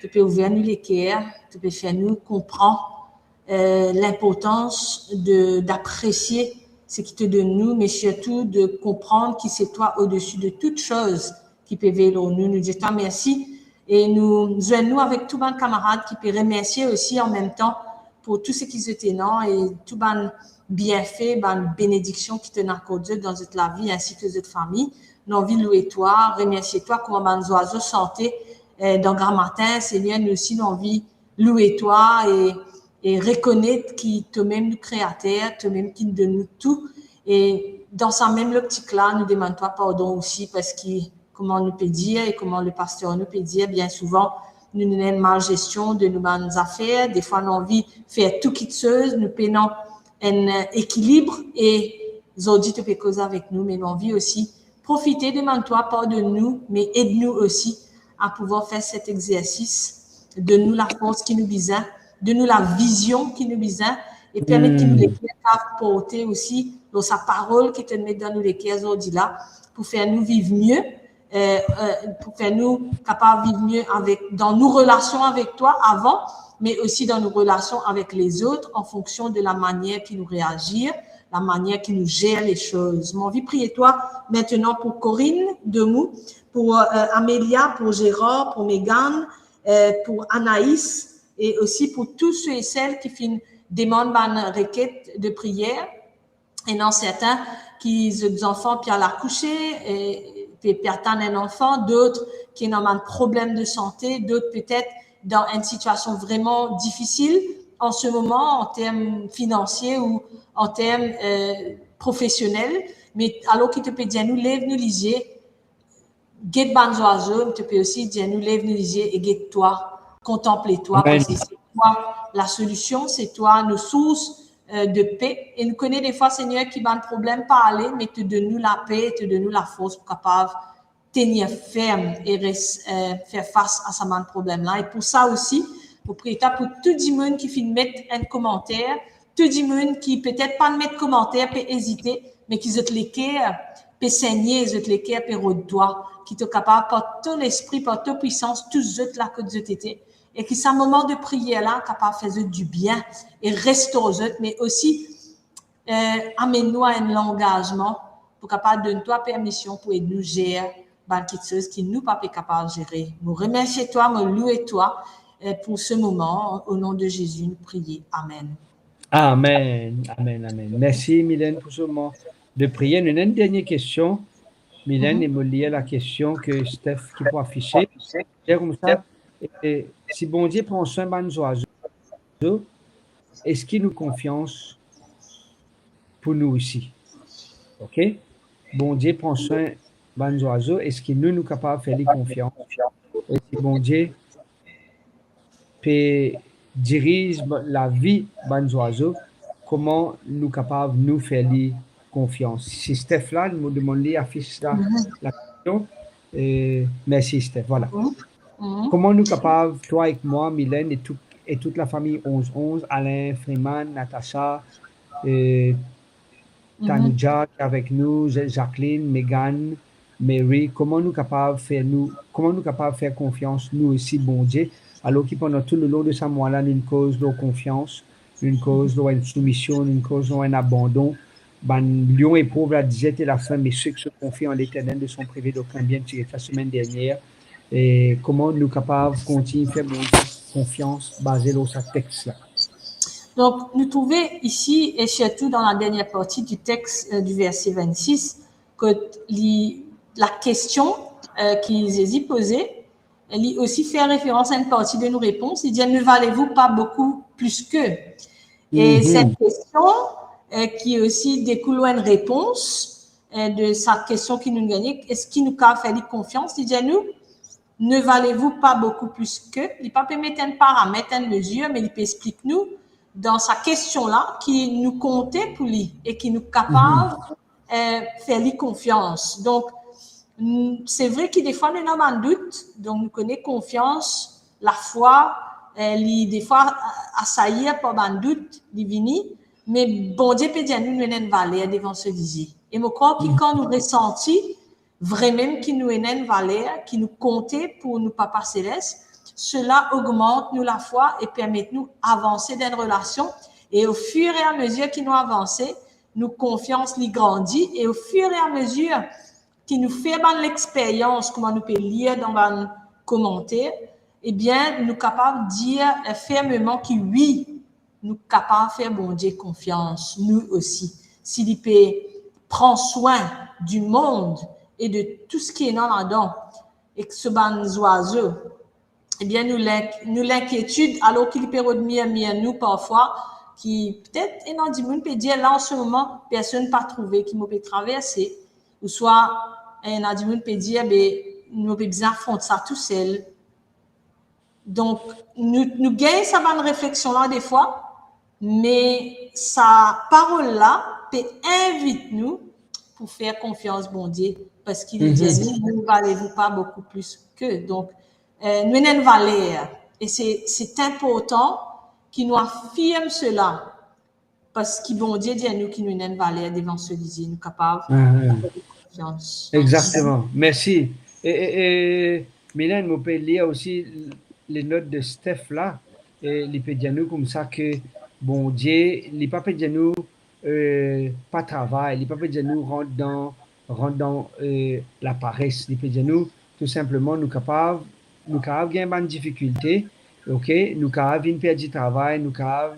tu peux ouvrir nous les cœurs, tu peux faire nous comprendre l'importance d'apprécier ce qui te donne nous, mais surtout de comprendre qui c'est toi au-dessus de toute chose qui peut veiller nous. Nous disons toi merci et nous joignons avec tous nos camarades qui peuvent remercier aussi en même temps pour tout ce qu'ils étaient non et tout ban bienfait, ban bénédiction qui te accordé dans toute la vie ainsi que notre famille. Nous envie de louer toi, remercier toi comment nos oiseaux santé dans grand matin, Seigneur, nous aussi nous envie louer toi et reconnaître qui toi-même nous créateur, toi-même qui nous donne tout. Et dans sa même optique-là, nous demandons toi pardon aussi parce que, comment on nous peut dire et comment le pasteur nous peut dire, bien souvent, nous avons une mal gestion de nos affaires. Des fois, nous avons envie de faire tout qui chose, nous prenons un équilibre et aujourd'hui, tu peux causer avec nous, mais nous avons envie aussi profiter, demande-toi pardonne-nous, mais aide-nous aussi à pouvoir faire cet exercice, de nous la force qui nous besoin, de nous la vision qui nous besoin, et permettre qu'il nous les porter aussi dans sa parole qui te met dans nous les cœurs aujourd'hui là, pour faire nous vivre mieux, pour faire nous capables de vivre mieux dans nos relations avec toi avant, mais aussi dans nos relations avec les autres en fonction de la manière qui nous réagit, la manière qui nous gère les choses. Mon vie, priez toi maintenant pour Corinne Demou, pour Amélia, pour Gérard, pour Mégane, pour Anaïs et aussi pour tous ceux et celles qui demandent une requête de prière. Et non certains qui ont des enfants puis à la coucher et puis perdent un enfant, d'autres qui ont un problème de santé, d'autres peut-être dans une situation vraiment difficile en ce moment en termes financiers ou en termes professionnels. Mais alors qu'il te peut dire nous lève nous lisier guide ban oiseaux, tu peux aussi dire nous lève nous lisier et guide toi, contempler toi parce que c'est toi la solution, c'est toi nos sources de paix. Et nous connaissons des fois, Seigneur, qui va un problème pas aller, mais te donne-nous la paix, te donne-nous la force pour capable tenir ferme et faire face à ce problème-là. Et pour ça aussi, pour prier pour tout le monde qui finit mettre un commentaire, tout le monde qui peut-être pas mettre commentaire, peut hésiter, mais qui zot les cœurs, peut saigner, zot les cœurs, peut redouer, qui te capable par ton esprit, par ta puissance, tout zot là que zot était. Et qui, c'est un moment de prière là, capable de faire du bien et restaurer aux autres, mais aussi, amène-nous à un engagement pour capable de donner toi permission pour nous gérer quelque chose qui nous pas capable de gérer. Nous remercions toi, nous louons toi pour ce moment. Au nom de Jésus, nous prions. Amen. Amen. Amen. Amen. Merci, Mylène, pour ce moment de prière. Nous avons une dernière question. Mylène, et me lier la question que Steph qui peut afficher. C'est comme ça. Et si bon Dieu prend soin de nos oiseaux, est-ce qu'il nous confiance pour nous aussi? OK? Bon Dieu prend soin de nos oiseaux, est-ce qu'il nous capable de faire les confiance? Et si bon Dieu peut dirige la vie de nos oiseaux, comment nous capables de nous faire les confiance? Si Steph là, nous demande affiche la question. Merci Steph. Voilà. Comment nous capables, toi avec moi, Mylène et toute la famille 11-11, Alain, Freeman, Natacha, Tanuja qui est avec nous, Jacqueline, Megan, Mary, comment nous capables de faire confiance, nous aussi, bon Dieu, alors que pendant tout le long de ce mois-là, nous une cause de confiance, une cause de soumission, une cause de abandon. Ben, Lion éprouve la disette et la faim, mais ceux qui se confient en l'Éternel ne sont privés d'aucun bien tiré la semaine dernière. Et comment nous capables de continuer à faire confiance basée sur ce texte-là. Donc, nous trouvons ici, et surtout dans la dernière partie du texte du verset 26, que la question qu'ils posaient, elle aussi fait référence à une partie de nos réponses. Il dit, ne valez-vous pas beaucoup plus qu'eux? Et cette question, qui aussi découle une réponse de sa question qui nous gagnait, est-ce qu'il nous a fait confiance? Il dit, nous, ne valez-vous pas beaucoup plus qu'eux? Il ne peut pas mettre un paramètre, une mesure, mais il peut expliquer nous dans sa question-là, qui nous comptait pour lui et qui nous capable faire lui confiance. Donc, c'est vrai que des fois, nous avons un doute, donc nous connaissons confiance, la foi, des fois, assaillir par un doute divin, mais bon Dieu peut dire nous avons une valeur devant ce désir. Et je crois que quand nous ressentons vraiment qu'il nous avons une valeur, qui nous comptait pour nous, Papa Céleste, cela augmente nous la foi et permet nous avancer dans une relation. Et au fur et à mesure qu'il nous avance, nous confiance lui grandit. Et au fur et à mesure qu'il nous fait l'expérience, comment nous peut lire dans un commentaire, eh bien, nous capables de dire fermement que oui, nous capables de faire bon Dieu confiance, nous aussi. S'il peut prendre soin du monde et de tout ce qui est dans là-dedans, et que ce ban oiseaux, eh bien, nous l'inquiétude, alors qu'il peut revenir à nous parfois, qui peut-être, et non, dis-moi, peut dire, là, en ce moment, personne pas trouvé qui m'a peut traverser, ou soit, et non, dis-moi, peut dire, ben, nous peut bien affronter ça tout seul. Donc, nous gagnons ça bonne réflexion-là, des fois, mais sa parole-là peut inviter nous pour faire confiance, bon Dieu, parce qu'il dit, ne valez-vous pas beaucoup plus que. Donc, nous avons une valeur. Et c'est important qu'il nous affirme cela. Parce que bon Dieu dit à nous qu'il nous avons une valeur devant celui-ci, nous capables de confiance. Exactement. Merci. Et Mylène, vous pouvez lire aussi les notes de Steph là. Et il peut dire nous comme ça que bon Dieu, il ne peut pas dire nous pas travail, il ne peut pas dire nous rentre dans la paresse. Il peut dire nous tout simplement nous capables gagner une difficulté, ok, nous capables une perte du travail, nous capables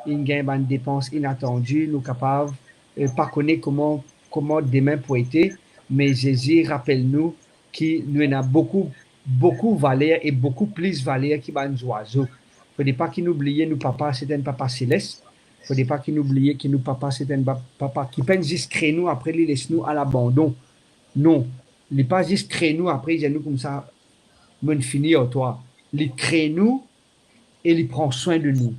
une gain une dépense inattendue, nous capables pas connaître comment demain peut être, mais Jésus rappelle-nous qu'il nous a beaucoup valeur et beaucoup plus valeur que les oiseaux. Il ne faut pas qu'il oublie nous papa, c'est un papa céleste. Il ne faut pas qu'il oublie que nous papa, c'est un papa qui peine juste créer nous, après il laisse nous à l'abandon. Non, il n'est pas juste créer nous, après il dit nous comme ça, mon finir toi. Il crée nous et il prend soin de nous.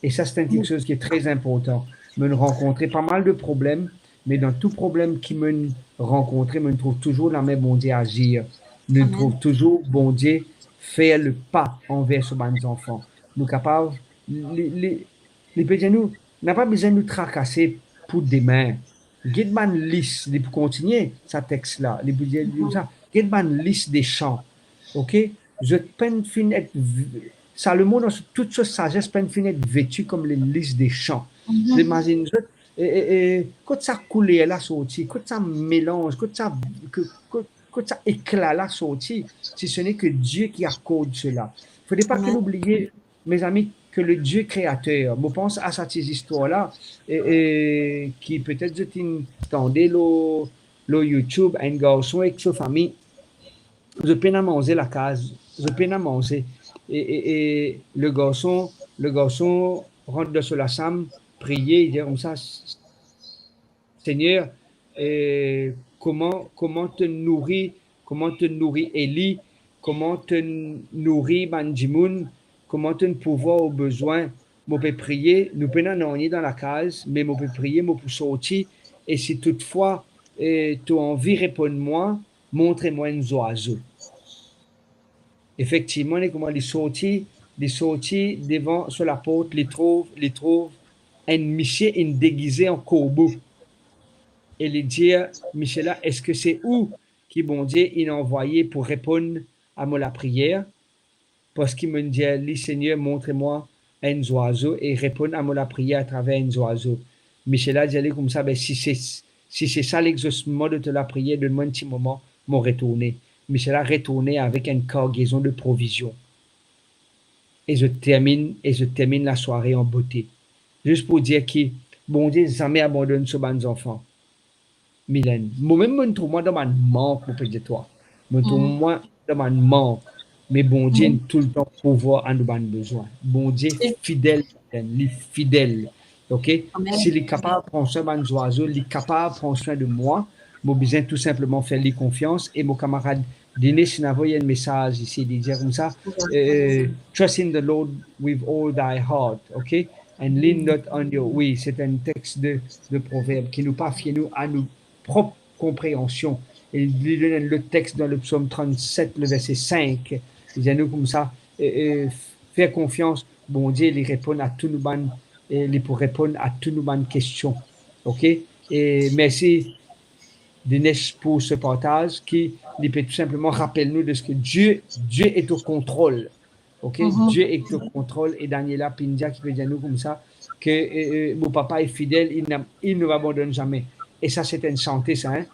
Et ça, c'est quelque chose qui est très important. Me rencontrer pas mal de problèmes, mais dans tout problème qui me rencontre, me trouve toujours la même bon Dieu agir. Nous trouve toujours bon Dieu faire le pas envers ce bons enfants. Nous capables, les nous n'a pas besoin de nous tracasser pour demain. Guide-man liste, pour continuer sa texte-là, les guide-man liste des chants. OK? Je peine fin être Salomon, dans toute sa sagesse, peine fin être vêtu comme les listes des champs. J'imagine, quand ça coule là sorti, quand ça mélange, quand ça éclat là sorti, si ce n'est que Dieu qui accorde cela. Il ne faudrait pas que l'oublier, mes amis, que le Dieu créateur, je pense à cette histoire-là, qui peut-être tendait le le YouTube, un garçon avec sa famille, je peine à manger la case, je peine à manger. Et le garçon rentre sur la chambre, prier, il dit comme ça, Seigneur, comment te nourrit Élie, comment te nourrit Banjimoun, comment te pouvoir aux besoins. Je peux prier, nous pouvons aller dans la case, mais je peux prier, je peux sortir. Et si toutefois tu as envie de répondre-moi, montrez-moi un oiseau. Effectivement, comment il sortit devant sur la porte, il trouve un monsieur déguisé en corbeau. Et lui dire, Michel, est-ce que c'est où qui, bon Dieu, il a envoyé pour répondre à la prière? Parce qu'il me dit, Seigneur, montre-moi un oiseau et répondre à la prière à travers un oiseau. Michel a dit comme ça, ben, si c'est ça l'exaucement de la prière, donne-moi un petit moment, m'en retourner. Michel a retourné avec une cargaison de provisions. Et je termine la soirée en beauté. Juste pour dire que, bon Dieu, jamais abandonne ce bons enfants. Mylène, moi-même, je trouve moi dans mon manque, mon petit toi. Je trouve moi dans mon manque. Mais bon Dieu, tout le temps, pouvoir en nos besoin. Bon Dieu, fidèle, il est fidèle. OK? S'il est capable de prendre soin de oiseaux, il est capable de prendre soin de moi. J'ai besoin tout simplement faire lui confiance. Et mon camarade Denis m'a envoyé un message ici, il dit comme ça, trust in the Lord with all thy heart. OK? And lean not on your... Oui, c'est un texte de proverbe qui nous parle nous à nous propre compréhension. Et il lui donne le texte dans le psaume 37, le verset 5. Il dit à nous comme ça, faire confiance, bon Dieu, il répond à tous nos bonnes, il pour répondre à toutes nos bonnes questions. OK? Et merci, Dinesh, pour ce partage qui peut tout simplement rappeler nous de ce que Dieu est au contrôle. OK? Dieu est au contrôle. Et Daniela Pindia qui peut dire à nous comme ça que mon papa est fidèle, il ne m'abandonne jamais. Et ça, c'est une santé, ça. Hein?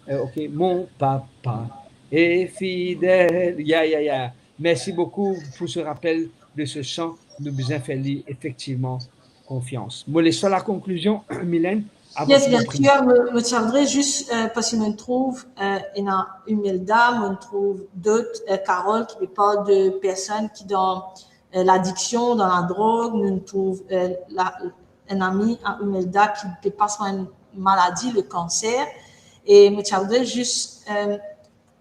OK, mon papa est fidèle. Merci beaucoup pour ce rappel de ce chant. Nous besoin faire effectivement confiance. Moi, laissons la conclusion, Mylène. Yes, bien sûr, me tiendrai juste parce que me trouve il y a Humelda, me trouve d'autres, Carole, qui parle de personnes qui dans l'addiction, dans la drogue, nous trouve un ami à Humelda qui passe par une maladie, le cancer, et me tiendrai juste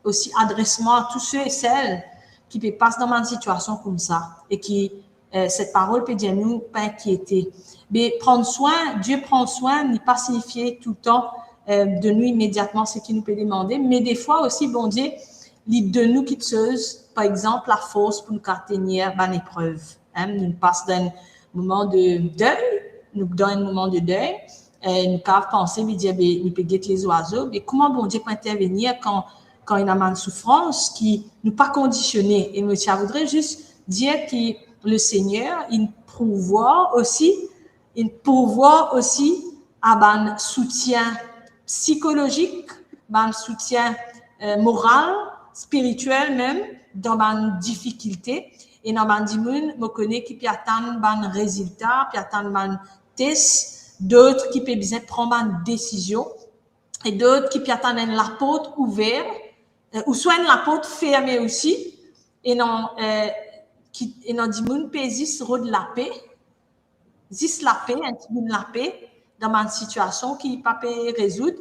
aussi adressement à tous ceux et celles qui passent dans une situation comme ça et qui cette parole peut dire nous pas inquiéter. Mais prendre soin, Dieu prend soin, n'est pas signifier tout le temps de nous immédiatement ce qu'il nous peut demander, mais des fois aussi, bon Dieu, de nous qui chose, par exemple, la force pour nous tenir dans l'épreuve. Hein? Nous passons d'un moment de deuil, nous dans un moment de deuil, nous pouvons penser, nous dire, nous pouvons guetter les oiseaux, mais comment bon Dieu peut intervenir quand il y a une souffrance qui nous pas conditionnée. Et moi, je voudrais juste dire que le Seigneur, il pourvoit aussi à un soutien psychologique, un soutien moral, spirituel même, dans une difficulté. Et dans une difficulté, je connais qui peut attendre un résultat, peut attendre un test, d'autres qui peuvent besoin prendre une décision, et d'autres qui peuvent attendre la porte ouverte, ou soit la porte fermée aussi, et dans du monde paisiste de la paix, juste la paix, un petit peu de la paix dans une situation qui ne peut pas résoudre.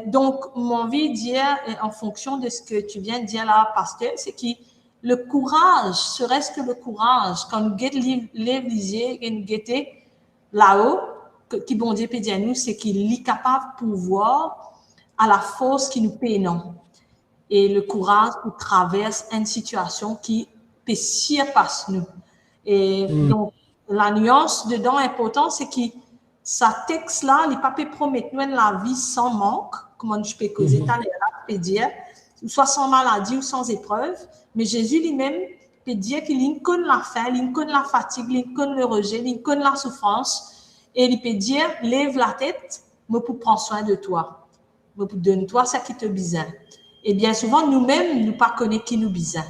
Donc, mon envie de dire, en fonction de ce que tu viens de dire là, pasteur, c'est que le courage, serait-ce que le courage, quand nous guettons les et nous guettons là-haut, qui bon Dieu peut dire à nous, c'est qu'il est capable de pouvoir à la force qui nous paie, non. Et le courage pour traverser une situation qui peut surpasser nous. Et donc, la nuance dedans importante, c'est que sa texte-là, il ne peut pas promettre nous la vie sans manque, comme je peux causer là, peut dire, soit sans maladie ou sans épreuve, mais Jésus lui-même peut dire qu'il connaît la faim, il connaît la fatigue, il connaît le rejet, il connaît la souffrance, et il peut dire, lève la tête, moi pour prendre soin de toi, moi pour donner toi ça qui te besoin. Et bien souvent, nous-mêmes, nous ne connaissons pas qui nous besoin.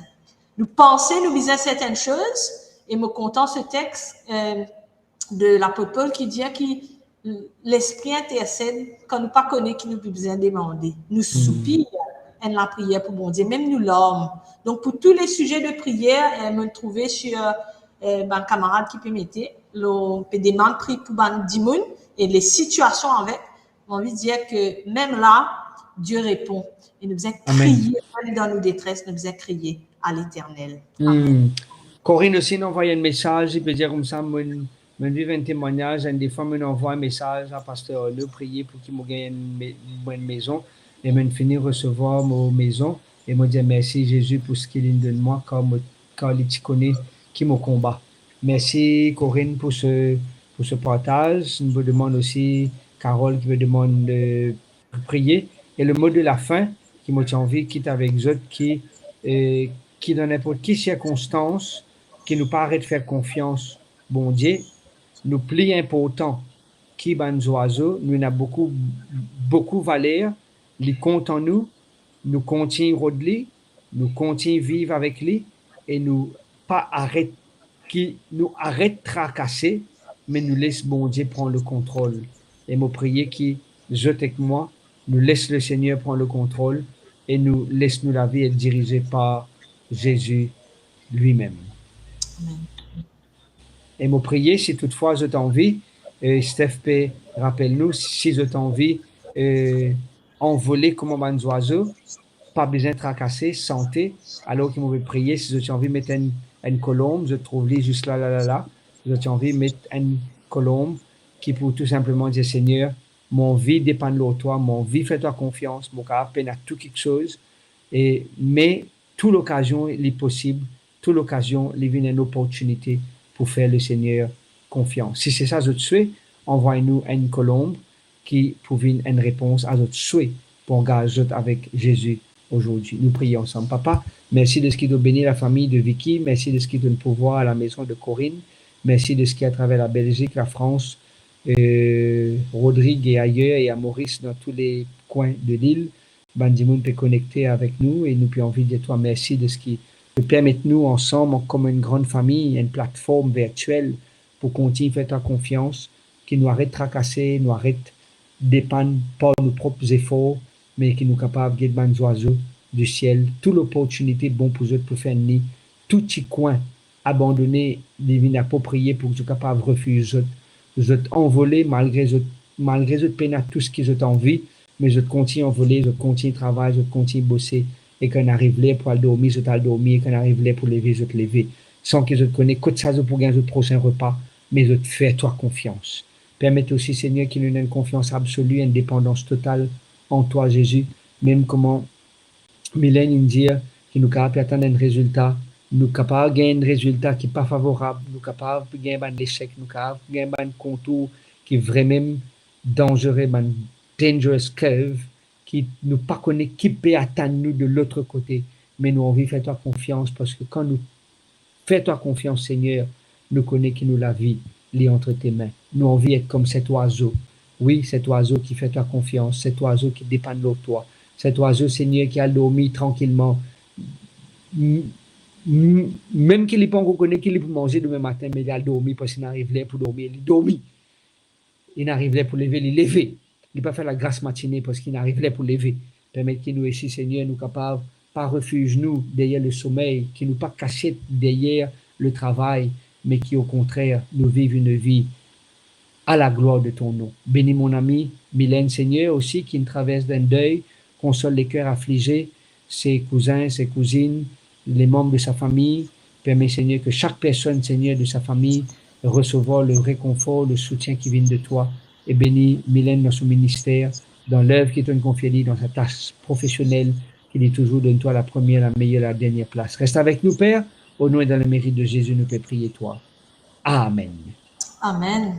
Nous pensons, nous besoin certaines choses, et me content ce texte de l'apôtre Paul qui dit l'Esprit intercède quand nous pas connaît qui nous peut besoin demander. Nous soupir en la prière pour bon Dieu, même nous l'homme. Donc, pour tous les sujets de prière, elle me trouver sur un camarade qui peut mettre des demandes prises pour ban dimoun et les situations avec. J'ai envie de dire que même là, Dieu répond. Et nous faisons crier, dans nos détresses, nous faisons crier à l'Éternel. Corinne aussi nous envoie un message, il peut dire comme ça, me vivre un témoignage, et des fois, me envoie un message à pasteur, nous prier pour qu'il me gagne une maison, et me finir recevoir ma maison, et me dire merci Jésus pour ce qu'il donne moi, quand il connaît qui me combat. Merci Corinne pour ce partage. Nous vous demande aussi Carole qui me demande de prier. Et le mot de la fin qui m'a envie, quitte avec eux, qui dans n'importe quelle circonstance, qui nous paraît de faire confiance, bon Dieu, nous plus important qui ban oiseaux, nous avons beaucoup valeur, il compte en nous continuons rôder, nous continuons vivre avec lui et nous pas arrête qui nous arrête tracasser, mais nous laisse bon Dieu prendre le contrôle. Et me prier qui je avec moi, nous laisse le Seigneur prendre le contrôle et nous laisse nous la vie être dirigée par Jésus lui-même. Amen. Et me prier si toutefois je t'envie, Steph, rappelle-nous si je t'envie envoler comme un oiseau, pas besoin de tracasser, santé, alors qu'il m'avait prié si je t'envie de mettre une colombe, je trouve lui juste là, je t'envie de mettre une colombe qui pour tout simplement dire Seigneur, mon vie dépend de toi, mon vie fait-toi confiance, mon cœur peine à tout quelque chose, mais toute l'occasion est possible, toute l'occasion est une opportunité pour faire le Seigneur confiance. Si c'est ça votre souhait, envoyez-nous une colombe qui prouve une réponse à votre souhait pour engager avec Jésus aujourd'hui. Nous prions ensemble. Papa, merci de ce qui doit bénir la famille de Vicky, merci de ce qui donne pouvoir à la maison de Corinne, merci de ce qui à travers la Belgique, la France, Rodrigue et ailleurs et à Maurice dans tous les coins de l'île. Bandimoun peut connecter avec nous et nous pouvons envie de toi merci de ce qui peut permettre nous ensemble comme une grande famille, une plateforme virtuelle pour continuer à faire ta confiance, qui nous arrête de tracasser, nous arrête de dépendre pas de nos propres efforts, mais qui nous est capable de guider les oiseaux du ciel, toute l'opportunité bon pour eux pour faire un nid, tout petit coin abandonné, divine approprié pour que tu sois capable de refuser, je t'envoler malgré je peine à tout ce qui je envie, mais je continue à envoler, je continue à travailler, je continue à bosser, et qu'on arrive là pour aller dormir, je t'ai dormi, et qu'on arrive là pour lever, je te lever, sans que je te connaisse, que ça pour gagner le prochain repas, mais je te fais toi confiance. Permette aussi, Seigneur, qu'il nous ait une confiance absolue, une dépendance totale en toi, Jésus, même comment Mylène nous dit qu'il nous est capable d'attendre un résultat, nous sommes capables de gagner un résultat qui n'est pas favorable, nous sommes capables de gagner un échec, nous sommes capables de gagner un contour qui est vraiment dangereux, un dangerous curve, qui nous pas connaît qui peut attendre nous de l'autre côté, mais nous envie faire toi confiance parce que quand nous faisons toi confiance, Seigneur, nous connaissons qui nous la vie, lit entre tes mains. Nous envie être comme cet oiseau. Oui, cet oiseau qui fait ta confiance, cet oiseau qui dépend de toi, cet oiseau, Seigneur, qui a dormi tranquillement, même qu'il n'est pas encore connu qu'il est pour manger demain matin, mais il a dormi parce qu'il n'arrive là pour dormir, il dormit. Il n'arrive là pour lever, il lever. Il n'a pas fait la grâce matinée parce qu'il n'arrive là pour lever. Permettre qu'il nous ici, Seigneur, nous capables, pas refuge nous derrière le sommeil, qui nous pas caché derrière le travail, mais qui au contraire nous vivent une vie à la gloire de ton nom. Bénis mon ami Mylène, Seigneur, aussi, qui traverse d'un deuil, console les cœurs affligés, ses cousins, ses cousines, les membres de sa famille. Permets, Seigneur, que chaque personne, Seigneur, de sa famille recevoir le réconfort, le soutien qui vient de toi. Et bénis Mylène dans son ministère, dans l'œuvre qui te confie, dans sa tâche professionnelle, qui dit toujours, donne-toi la première, la meilleure, la dernière place. Reste avec nous, Père. Au nom et dans le mérite de Jésus, nous peut prier toi. Amen. Amen.